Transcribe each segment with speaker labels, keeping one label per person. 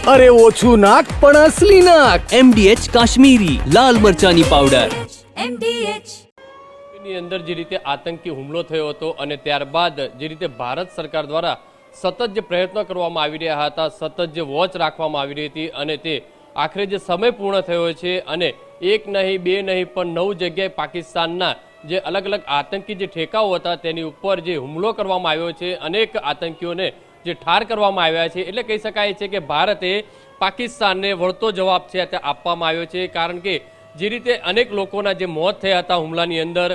Speaker 1: અરે ઓછું નાક પણ અસલી નાક.
Speaker 2: MDH કાશ્મીરી લાલ મરચાની પાવડર.
Speaker 3: MDH
Speaker 4: ની અંદર જે રીતે આતંકી હુમલો થયો હતો અને ત્યારબાદ જે રીતે ભારત સરકાર દ્વારા સતત જે પ્રયત્નો કરવામાં આવી રહ્યા હતા, સતત જે વોચ રાખવામાં આવી રહી હતી અને તે આખરે જે સમય પૂર્ણ થયો છે અને એક નહીં બે નહીં પણ 9 જગ્યાએ પાકિસ્તાનના જે અલગ અલગ આતંકી જે ઠેકાઓ હતા તેની ઉપર જે હુમલો કરવામાં આવ્યો છે, અનેક આતંકીઓને જે ઠાર કરવામાં આવ્યા છે. એટલે કહી શકાય છે કે ભારતે પાકિસ્તાનને વળતો જવાબ છે તે આપવામાં આવ્યો છે, કારણ કે જે રીતે અનેક લોકોના જે મોત થયા હતા હુમલાની અંદર,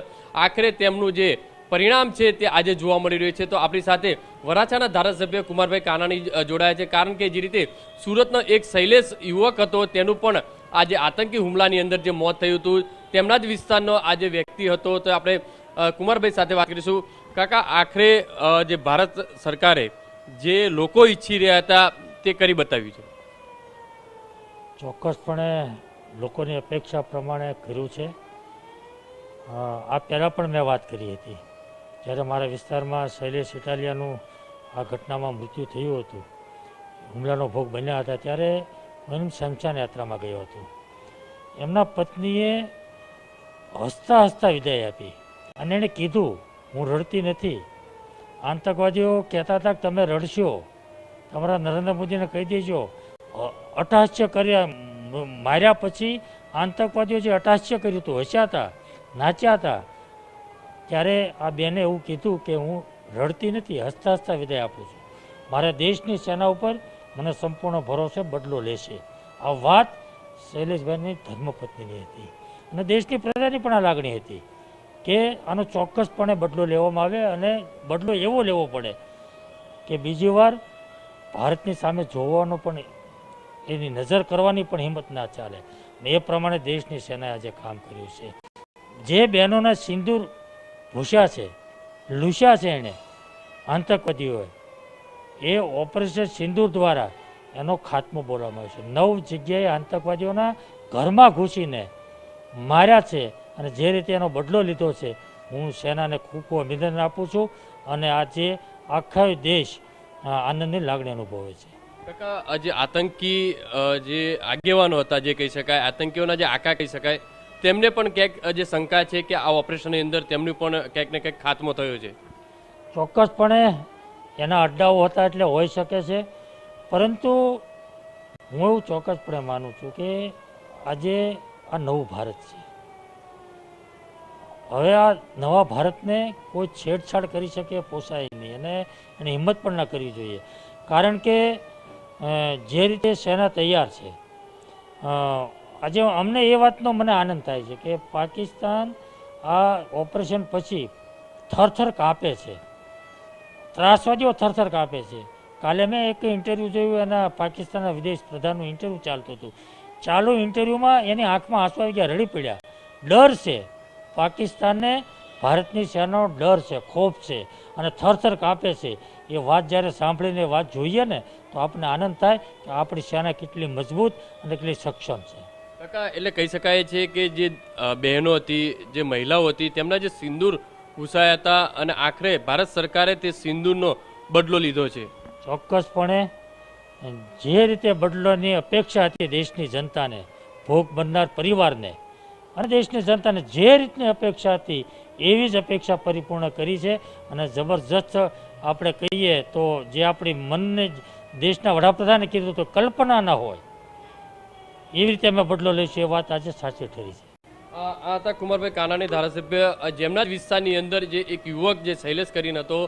Speaker 4: આખરે તેમનું જે પરિણામ છે તે આજે જોવા મળી રહ્યું છે. તો આપણી સાથે વરાછાના ધારાસભ્ય કુમારભાઈ કાનાણી જોડાયા છે, કારણ કે જે રીતે સુરતનો એક શૈલેષ યુવક હતો તેનું પણ આજે આતંકી હુમલાની અંદર જે મોત થયું હતું, તેમના જ વિસ્તારનો આજે વ્યક્તિ હતો. તો આપણે કુમારભાઈ સાથે વાત કરીશું. કાકા, આખરે જે ભારત સરકારે જે લોકો ઈચ્છી રહ્યા હતા તે કરી બતાવ્યું છે.
Speaker 5: ચોક્કસપણે લોકોની અપેક્ષા પ્રમાણે કર્યું છે. આ પહેલાં પણ મેં વાત કરી હતી, જ્યારે મારા વિસ્તારમાં શૈલેષ ઇટાલિયાનું આ ઘટનામાં મૃત્યુ થયું હતું, હુમલાનો ભોગ બન્યા હતા, ત્યારે હું શમશાન યાત્રામાં ગયો હતો. એમના પત્નીએ હસતા હસતા વિદાય આપી અને એણે કીધું, હું રડતી નથી. આતંકવાદીઓ કહેતા હતા કે તમે રડશો, તમારા નરેન્દ્ર મોદીને કહી દેજો. અટહાસ્ય કર્યા, માર્યા પછી આતંકવાદીઓ જે અટહાસ્ય કર્યું હતું, હસ્યા હતા, નાચ્યા હતા, ત્યારે આ બેને એવું કીધું કે હું રડતી નથી, હસતા હસતા વિદાય આપું છું. મારા દેશની સેના ઉપર મને સંપૂર્ણ ભરોસે બદલો લેશે. આ વાત શૈલેષભાઈની ધર્મપત્નીની હતી અને દેશની પ્રજાની પણ આ લાગણી હતી કે આનો ચોક્કસપણે બદલો લેવામાં આવે અને બદલો એવો લેવો પડે કે બીજી વાર ભારતની સામે જોવાનો પણ, એની નજર કરવાની પણ હિંમત ના ચાલે. એ પ્રમાણે દેશની સેનાએ આજે કામ કર્યું છે. જે બહેનોના સિંદૂર ભૂસ્યા છે, લૂસ્યા છે એણે આતંકવાદીઓએ, એ ઓપરેશન સિંદૂર દ્વારા એનો ખાત્મો બોલવામાં આવ્યો છે. 9 જગ્યાએ આતંકવાદીઓના ઘરમાં ઘૂસીને માર્યા છે અને જે રીતે એનો બદલો લીધો છે, હું સેનાને ખૂબ ખૂબ અભિનંદન આપું છું અને આજે આખા દેશ આનંદની લાગણી અનુભવે છે.
Speaker 4: કાકા, જે આતંકી જે આગેવાનો હતા, જે કહી શકાય આતંકીઓના જે આકા કહી શકાય, તેમને પણ ક્યાંક જે શંકા છે કે આ ઓપરેશનની અંદર તેમનું પણ ક્યાંક ને ક્યાંક ખાત્મો થયો છે.
Speaker 5: ચોક્કસપણે એના અડ્ડાઓ હતા એટલે હોઈ શકે છે, પરંતુ હું એવું ચોક્કસપણે માનું છું કે આજે આ નવું ભારત છે. હવે આ નવા ભારતને કોઈ છેડછાડ કરી શકે પોસાય નહીં અને એને હિંમત પણ ના કરવી જોઈએ, કારણ કે જે રીતે સેના તૈયાર છે, આજે અમને એ વાતનો મને આનંદ થાય છે કે પાકિસ્તાન આ ઓપરેશન પછી થરથર કાપે છે, ત્રાસવાદીઓ થરથર કાપે છે. કાલે મેં એક ઇન્ટરવ્યૂ જોયું, એના પાકિસ્તાનના વિદેશ પ્રધાનનું ઇન્ટરવ્યૂ ચાલતું હતું. ચાલુ ઇન્ટરવ્યૂમાં એની આંખમાં આંસુ આવી ગયા, રડી પડ્યા. ડર છે પાકિસ્તાનને, ભારતની સેનાનો ડર છે, ખોફ છે અને થરથર કાપે છે. એ વાત જ્યારે સાંભળીને વાત જોઈએ ને તો આપણને આનંદ થાય કે આપણી સેના કેટલી મજબૂત અને કેટલી સક્ષમ છે.
Speaker 4: કાકા, એટલે કહી શકાય છે કે જે બહેનો હતી, જે મહિલાઓ હતી, તેમના જે સિંદૂર ઘૂસાયા હતા અને આખરે ભારત સરકારે તે સિંદૂરનો બદલો લીધો છે.
Speaker 5: ચોક્કસપણે જે રીતે બદલોની અપેક્ષા હતી દેશની જનતાને, ભોગ બનનાર પરિવારને અને દેશની જનતાને જે રીતની અપેક્ષા હતી એવી જ અપેક્ષા પરિપૂર્ણ કરી છે. અને જબરજસ્ત આપણે કહીએ તો જે આપણી મનને દેશના વડાપ્રધાને કીધું તો કલ્પના ન હોય એવી રીતે અમે બદલો લઈશું, એ વાત આજે સાચી ઠરી છે.
Speaker 4: આ હતા કુમારભાઈ કાનાણી, ધારાસભ્ય, જેમના જ વિસ્તારની અંદર જે એક યુવક જે શૈલેષ કરીને હતો,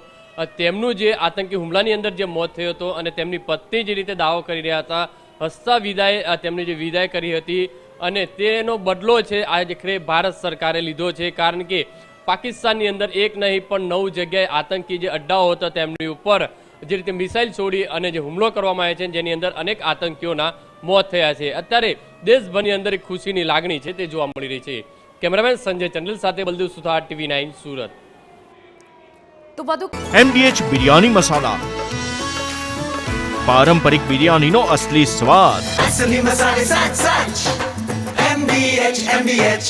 Speaker 4: તેમનું જે આતંકી હુમલાની અંદર જે મોત થયો હતો અને તેમની પત્ની જે રીતે દાવો કરી રહ્યા હતા, હસતા વિદાય તેમની જે વિદાય કરી હતી અને તેનો બદલો છે આખરે ભારત સરકારે લીધો છે, કારણ કે પાકિસ્તાનની અંદર એક નહીં પણ 9 જગ્યાએ આતંકી જે અડ્ડાઓ હતા તેમની ઉપર જે રીતે મિસાઇલ છોડી અને જે હુમલો કરવામાં આવ્યો છે, જેની અંદર અનેક આતંકીઓના મોત થયા છે. અત્યારે દેશભરની અંદર એક ખુશીની લાગણી છે તે જોવા મળી રહી છે. કેમેરામેન સંજય ચંડલ સાથે બલદેવ સુથાર, TV9 સુરત.
Speaker 3: તો વધુ
Speaker 6: MDH બિરયાની મસાલા, પારંપરિક બિરયાનીનો અસલી સ્વાદ.
Speaker 7: असली मसाले साच साच MDH